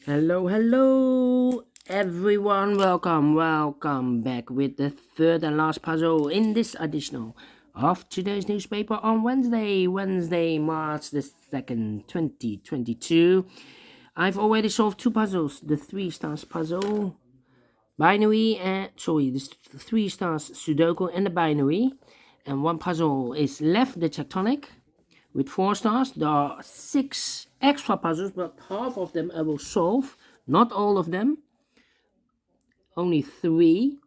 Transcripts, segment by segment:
Hello everyone, welcome back with the third and last puzzle in this edition of today's newspaper on Wednesday, March the 2nd, 2022. I've already solved two puzzles, the 3 stars puzzle, the 3 stars Sudoku and the binary, and one puzzle is left, the Tectonic, with 4 stars. There are 6 extra puzzles, but half of them I will solve, not all of them, only 3.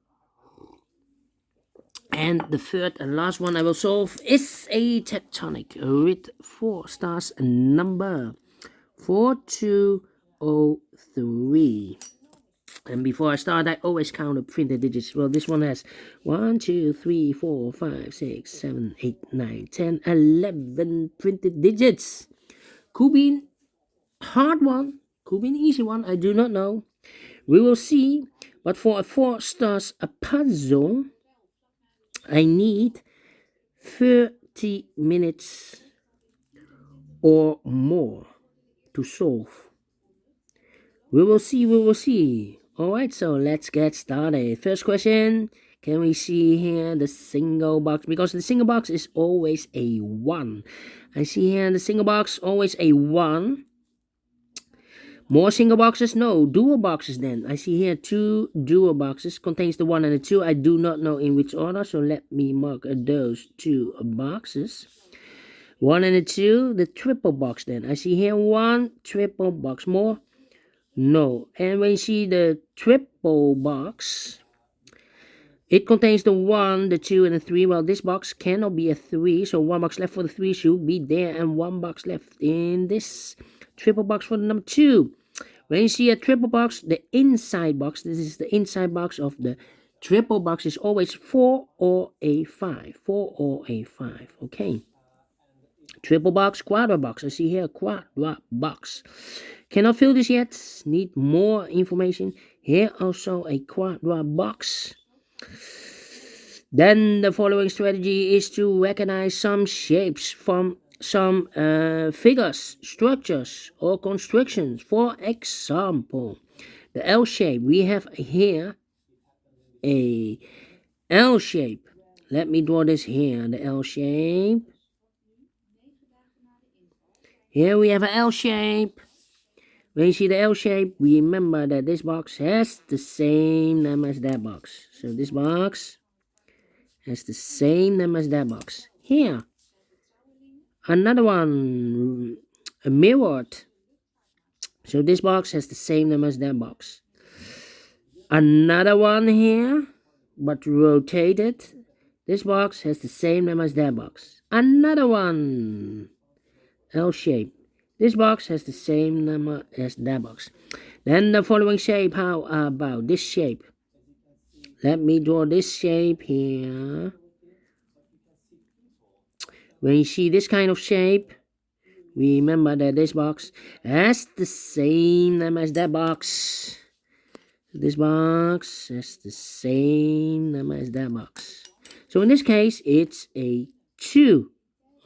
And the third and last one I will solve is a Tectonic with 4 stars, number 4203. And before I start, I always count the printed digits. Well, this one has 1, 2, 3, 4, 5, 6, 7, 8, 9, 10, 11 printed digits. Could be a hard one, could be an easy one, I do not know. We will see. But for a 4 stars a puzzle, I need 30 minutes or more to solve. We will see. Alright, so let's get started. First question, can we see here the single box? Because the single box is always a 1. I see here the single box, always a 1. More single boxes? No, dual boxes then. I see here 2 dual boxes, contains the 1 and the 2. I do not know in which order, so let me mark those 2 boxes. 1 and a 2, the triple box then. I see here 1 triple box. More? No. And when you see the triple box, it contains the 1, the 2, and the 3. Well, this box cannot be a 3, so 1 box left for the 3 should be there, and 1 box left in this triple box for the number 2. When you see a triple box, the inside box, this is the inside box of the triple box, is always 4 or a 5. 4 or a 5, okay. Triple box, quadra box. I see here quadra box. Cannot fill this yet. Need more information. Here also a quadra box. Then the following strategy is to recognize some shapes from some figures, structures, or constructions. For example, the L shape. We have here a L shape. Let me draw this here, the L shape. Here we have an L shape. When you see the L shape, remember that this box has the same name as that box. So this box has the same name as that box. Here, another one, a mirrored. So this box has the same name as that box. Another one here, but rotated. This box has the same name as that box. Another one, L shape. This box has the same number as that box. Then the following shape, how about this shape? Let me draw this shape here. When you see this kind of shape, remember that this box has the same number as that box. This box has the same number as that box. So in this case, it's a 2.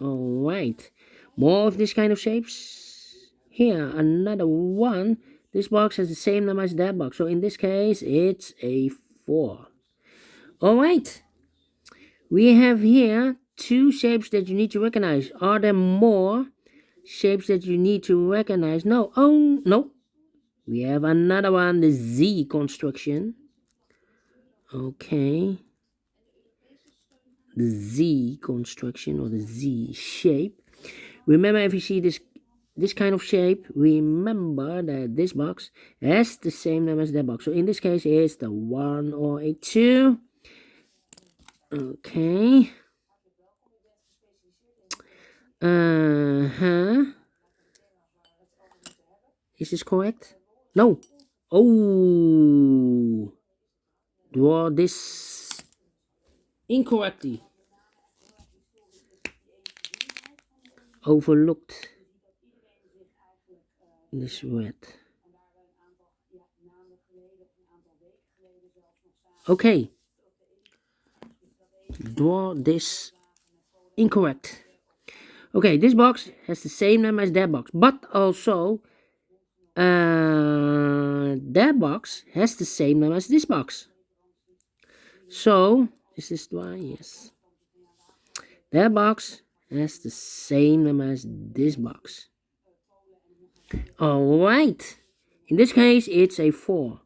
Alright. More of this kind of shapes. Here, another one. This box has the same number as that box. So in this case, it's a 4. Alright. We have here 2 shapes that you need to recognize. Are there more shapes that you need to recognize? No. Oh, no. We have another one, the Z construction. Okay. The Z construction, or the Z shape. Remember, if you see this kind of shape, remember that this box has the same name as that box. So in this case, it's the 1 or a 2. Okay. Is this correct? No. Oh. Draw this incorrectly. Overlooked this red. Okay. Draw this incorrect. Okay, this box has the same name as that box, but also that box has the same number as this box. So, is this why? Yes. That box has the same number as this box. Alright. In this case, it's a 4.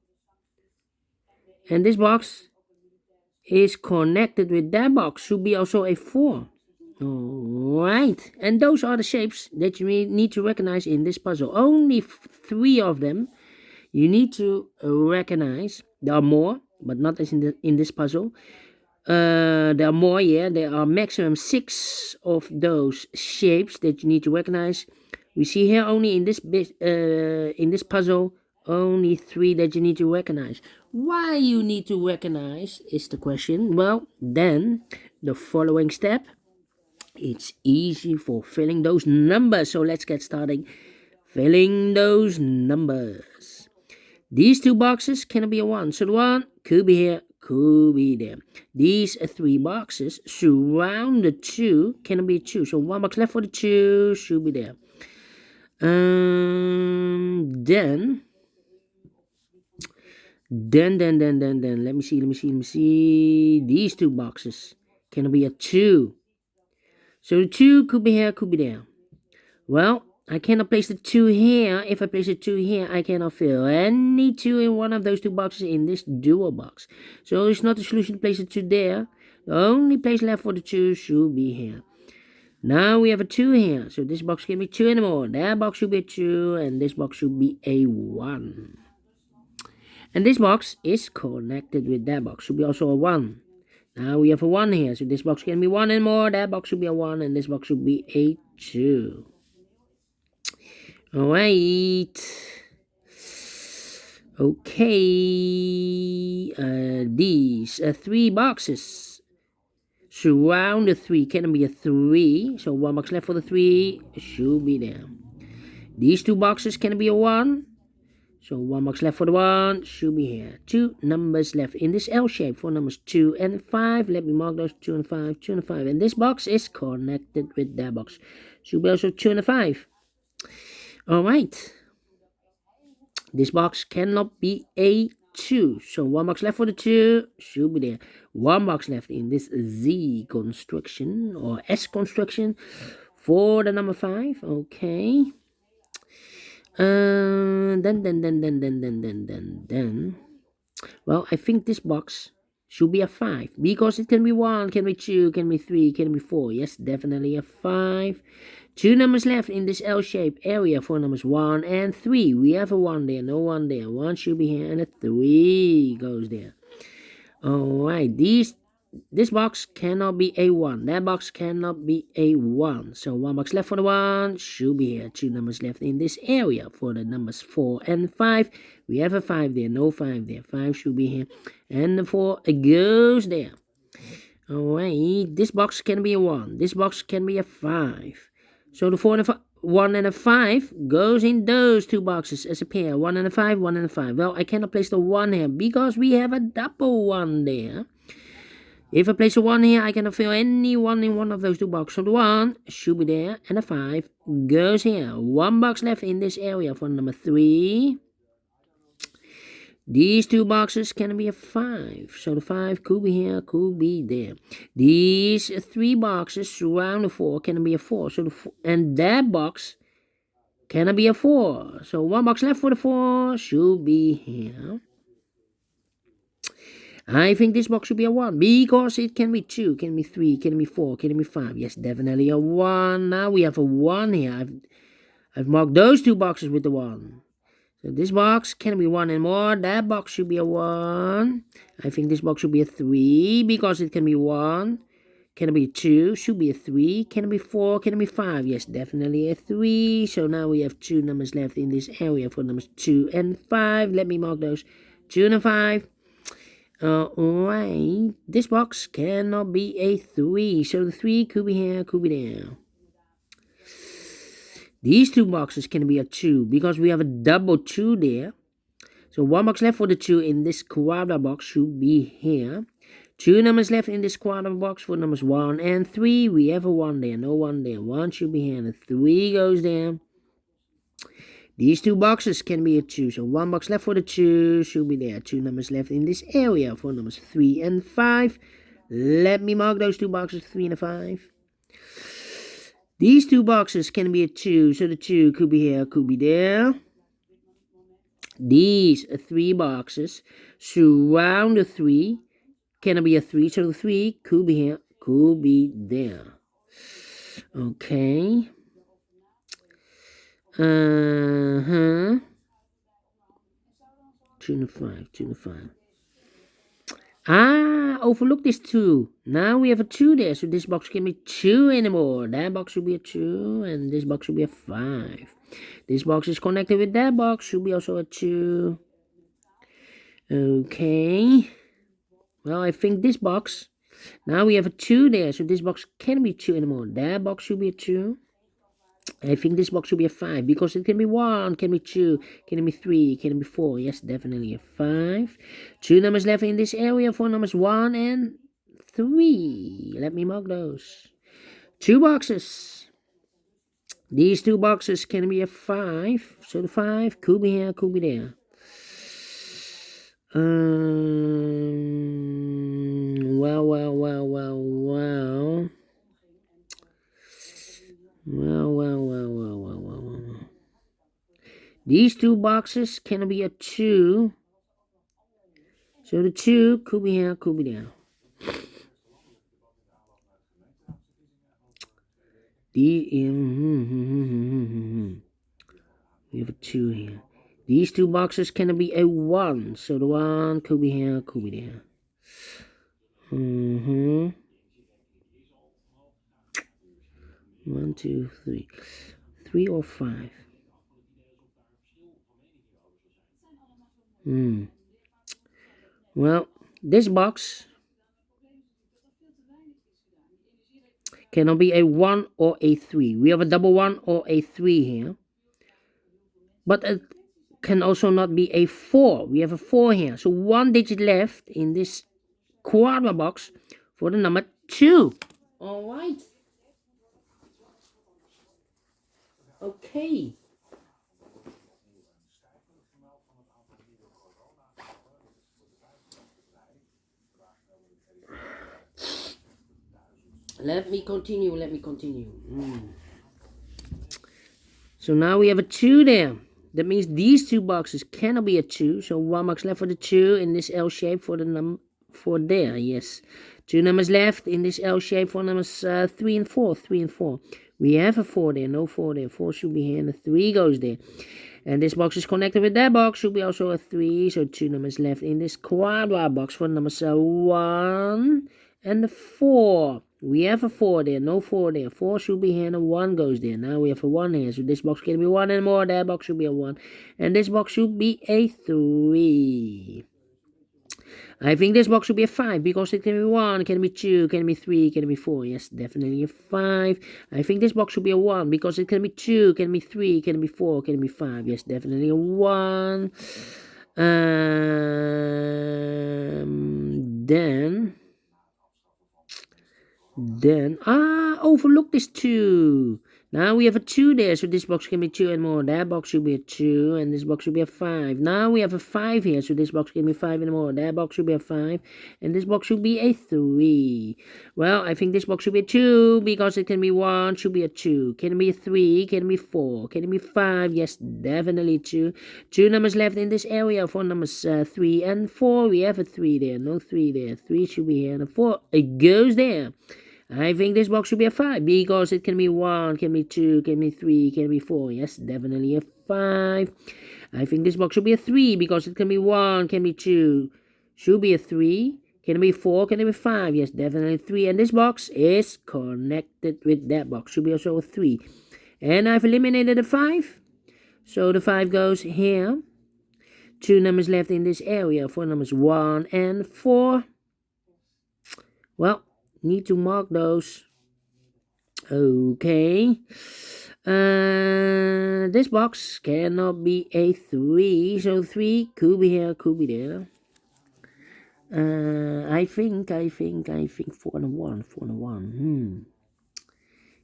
And this box is connected with that box. Should be also a 4. Alright. And those are the shapes that you need to recognize in this puzzle. Only 3 of them you need to recognize. There are more, but not as in this puzzle. There are more, yeah. There are maximum 6 of those shapes that you need to recognize. We see here only in this puzzle only 3 that you need to recognize. Why you need to recognize is the question. Well, then the following step. It's easy for filling those numbers. So let's get started filling those numbers. These 2 boxes cannot be a 1. So the 1 could be here, could be there. These 3 boxes surround the 2 cannot be a 2. So 1 box left for the 2 should be there. Then let me see. These 2 boxes cannot be a 2. So the 2 could be here, could be there. Well, I cannot place the 2 here. If I place the 2 here, I cannot fill any 2 in one of those 2 boxes in this dual box. So it's not a solution to place the 2 there. The only place left for the 2 should be here. Now we have a 2 here. So this box can be 2 anymore. That box should be a 2, and this box should be a 1. And this box is connected with that box. Should be also a 1. Now we have a 1 here. So this box can be 1 anymore. That box should be a 1, and this box should be a 2. Alright. Okay. These 3 boxes surround the 3. Can be a 3. So 1 box left for the 3 should be there. These 2 boxes can be a 1. So 1 box left for the 1 should be here. 2 numbers left in this L shape for numbers 2 and 5. Let me mark those 2 and 5, 2 and 5. And this box is connected with that box. Should be also 2 and 5. Alright. This box cannot be a 2. So 1 box left for the 2 should be there. 1 box left in this Z construction or S construction for the number 5. Okay. Then. Well, I think this box should be a 5 because it can be 1, can be 2, can be 3, can be 4. Yes, definitely a 5. 2 numbers left in this L-shaped area for numbers 1 and 3. We have a 1 there, no 1 there. 1 should be here and a 3 goes there. Alright, this box cannot be a 1. That box cannot be a 1. So 1 box left for the 1 should be here. 2 numbers left in this area for the numbers 4 and 5. We have a 5 there, no 5 there. 5 should be here. And the 4 goes there. Alright, this box can be a 1. This box can be a 5. So the 4 and a 1 and a 5 goes in those 2 boxes as a pair. 1 and a 5, 1 and a 5. Well, I cannot place the 1 here because we have a double 1 there. If I place a 1 here, I cannot fill any 1 in one of those 2 boxes. So the 1 should be there, and the 5 goes here. 1 box left in this area for number 3. These 2 boxes can be a 5. So the 5 could be here, could be there. These 3 boxes surround the 4 can be a 4. So and that box can be a 4. So 1 box left for the 4 should be here. I think this box should be a 1 because it can be 2, can be 3, can be 4, can be 5. Yes, definitely a 1. Now we have a 1 here. I've marked those 2 boxes with the 1. So this box can be 1 and more. That box should be a 1. I think this box should be a 3 because it can be 1. Can it be 2? Should be a 3. Can it be 4? Can it be 5? Yes, definitely a 3. So now we have 2 numbers left in this area for numbers 2 and 5. Let me mark those 2 and 5. Alright, this box cannot be a 3, so the 3 could be here, could be there. These 2 boxes can be a 2 because we have a double 2 there. So 1 box left for the 2 in this quadra box should be here. 2 numbers left in this quadra box for numbers 1 and 3. We have a 1 there, no 1 there. 1 should be here and a 3 goes there. These two boxes can be a 2. So 1 box left for the 2 should be there. 2 numbers left in this area for numbers 3 and 5. Let me mark those 2 boxes, 3 and 5. These 2 boxes can be a 2. So the 2 could be here, could be there. These 3 boxes surround the 3. Can it be a 3? So the 3 could be here, could be there. Okay. 2 and 5, 2 and 5. Overlook this 2. Now we have a 2 there, so this box can be 2 anymore. That box should be a 2, and this box should be a 5. This box is connected with that box, should be also a 2. Okay. Well, I think this box, now we have a 2 there, so this box can't be 2 anymore. That box should be a 2. I think this box should be a 5, because it can be 1, can be 2, can be 3, can be 4. Yes, definitely a 5. 2 numbers left in this area for numbers 1 and 3. Let me mark those. 2 boxes. These 2 boxes can be a 5. So the 5 could be here, could be there. Well. These 2 boxes can be a 2. So the 2 could be here, could be there. We have a 2 here. These 2 boxes can be a 1. So the 1 could be here, could be there. 1, 2, 3. 3 or 5. Well, this box cannot be a 1 or a 3. We have a double 1 or a 3 here. But it can also not be a 4. We have a 4 here. So 1 digit left in this quadra box for the number 2. Alright. Okay. Let me continue. So now we have a 2 there. That means these 2 boxes cannot be a 2. So 1 box left for the 2 in this L shape for the number 4 there. Yes. 2 numbers left in this L shape for numbers 3 and 4. 3 and 4. We have a 4 there. No 4 there. 4 should be here and the 3 goes there. And this box is connected with that box. Should be also a 3. So 2 numbers left in this quadra box for numbers 1 and the 4. We have a 4 there, no 4 there. 4 should be here and a 1 goes there. Now we have a 1 here, so this box can be 1 and more. That box should be a 1. And this box should be a 3. I think this box should be a 5 because it can be 1, can be 2, can be 3, can be 4. Yes, definitely a 5. I think this box should be a 1 because it can be 2, can be 3, can be 4, can be 5. Yes, definitely a 1. Then overlook this 2. Now we have a 2 there, so this box can be 2 and more. That box should be a 2, and this box should be a 5. Now we have a 5 here, so this box can be 5 and more. That box should be a 5, and this box should be a 3. Well, I think this box should be a 2, because it can be 1, should be a 2. Can it be a 3, can it be 4, can it be 5? Yes, definitely 2. 2 numbers left in this area for numbers 3 and 4. We have a 3 there, no 3 there. 3 should be here, and a 4, it goes there. I think this box should be a 5 because it can be 1, can be 2, can be 3, can be 4. Yes, definitely a 5. I think this box should be a 3 because it can be 1, can be 2, should be a 3. Can it be 4, can it be 5? Yes, definitely 3. And this box is connected with that box. Should be also a 3. And I've eliminated a 5. So the 5 goes here. 2 numbers left in this area for numbers 1 and 4. Well, need to mark those. Okay. This box cannot be a 3. So 3 could be here, could be there. I think 4 and 1. 4 and 1.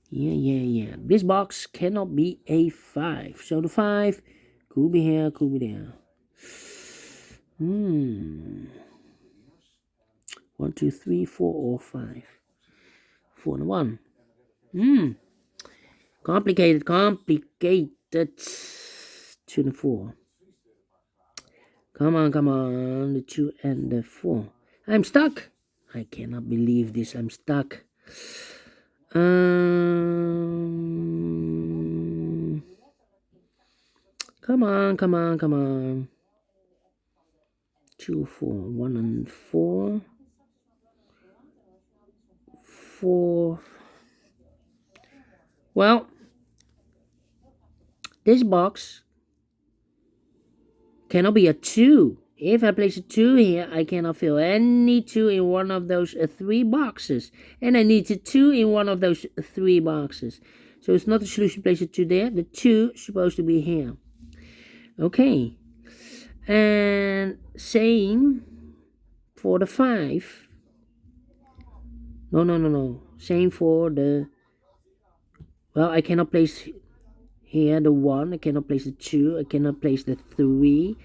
Yeah. This box cannot be a 5. So the 5 Could be here, could be there. 1, 2, 3, 4, or 5. 4 and 1. Complicated. 2 and 4. Come on. The 2 and the 4. I'm stuck. I cannot believe this. I'm stuck. Come on. 2, 4. 1 and 4. 4. Well, this box cannot be a 2. If I place a 2 here, I cannot fill any 2 in one of those 3 boxes. And I need a 2 in one of those 3 boxes. So it's not a solution to place a 2 there. The 2 is supposed to be here. Okay. And same for the 5. No. Same for the... Well, I cannot place here the 1. I cannot place the 2. I cannot place the 3.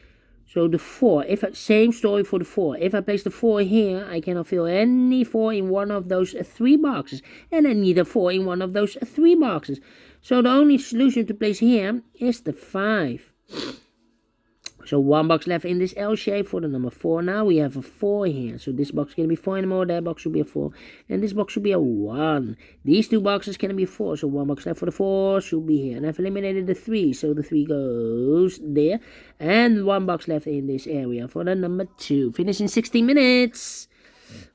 So the 4. Same story for the 4. If I place the 4 here, I cannot fill any 4 in one of those 3 boxes. And I need a 4 in one of those 3 boxes. So the only solution to place here is the 5. So 1 box left in this L shape for the number 4. Now we have a 4 here. So this box can be 4 anymore. That box should be a 4. And this box should be a 1. These 2 boxes can be 4. So 1 box left for the 4 should be here. And I've eliminated the 3. So the 3 goes there. And 1 box left in this area for the number 2. Finish in 16 minutes.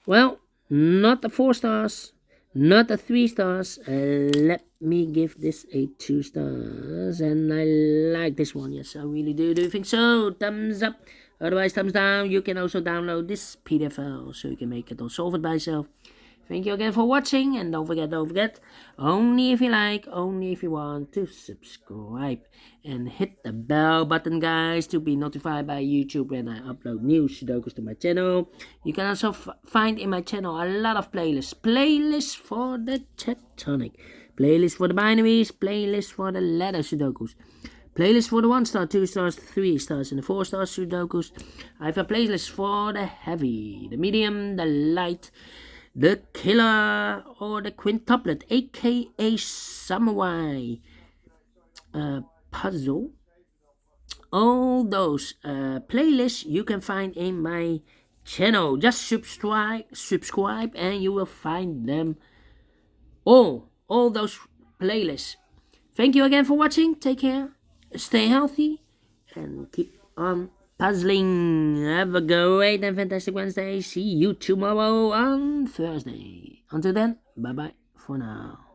Well, not the 4 stars. Not the 3 stars. Let me give this a 2 stars. And I like this one. Yes, I really do. Do you think so? Thumbs up. Otherwise, thumbs down. You can also download this PDF file so you can make it or solve it by yourself. Thank you again for watching. And don't forget, only if you like, only if you want to subscribe. And hit the bell button, guys, to be notified by YouTube when I upload new Sudokus to my channel. You can also find in my channel a lot of playlists. Playlists for the Tectonic. Playlists for the binaries. Playlists for the letter Sudokus. Playlist for the 1 star, 2 stars, 3 stars, and the 4 star Sudokus. I have a playlist for the heavy, the medium, the light, the killer, or the quintuplet, a.k.a. samurai puzzle. All those playlists you can find in my channel. Just subscribe, and you will find them all those playlists. Thank you again for watching. Take care, stay healthy, and keep on puzzling. Have a great and fantastic Wednesday. See you tomorrow on Thursday. Until then, bye bye for now.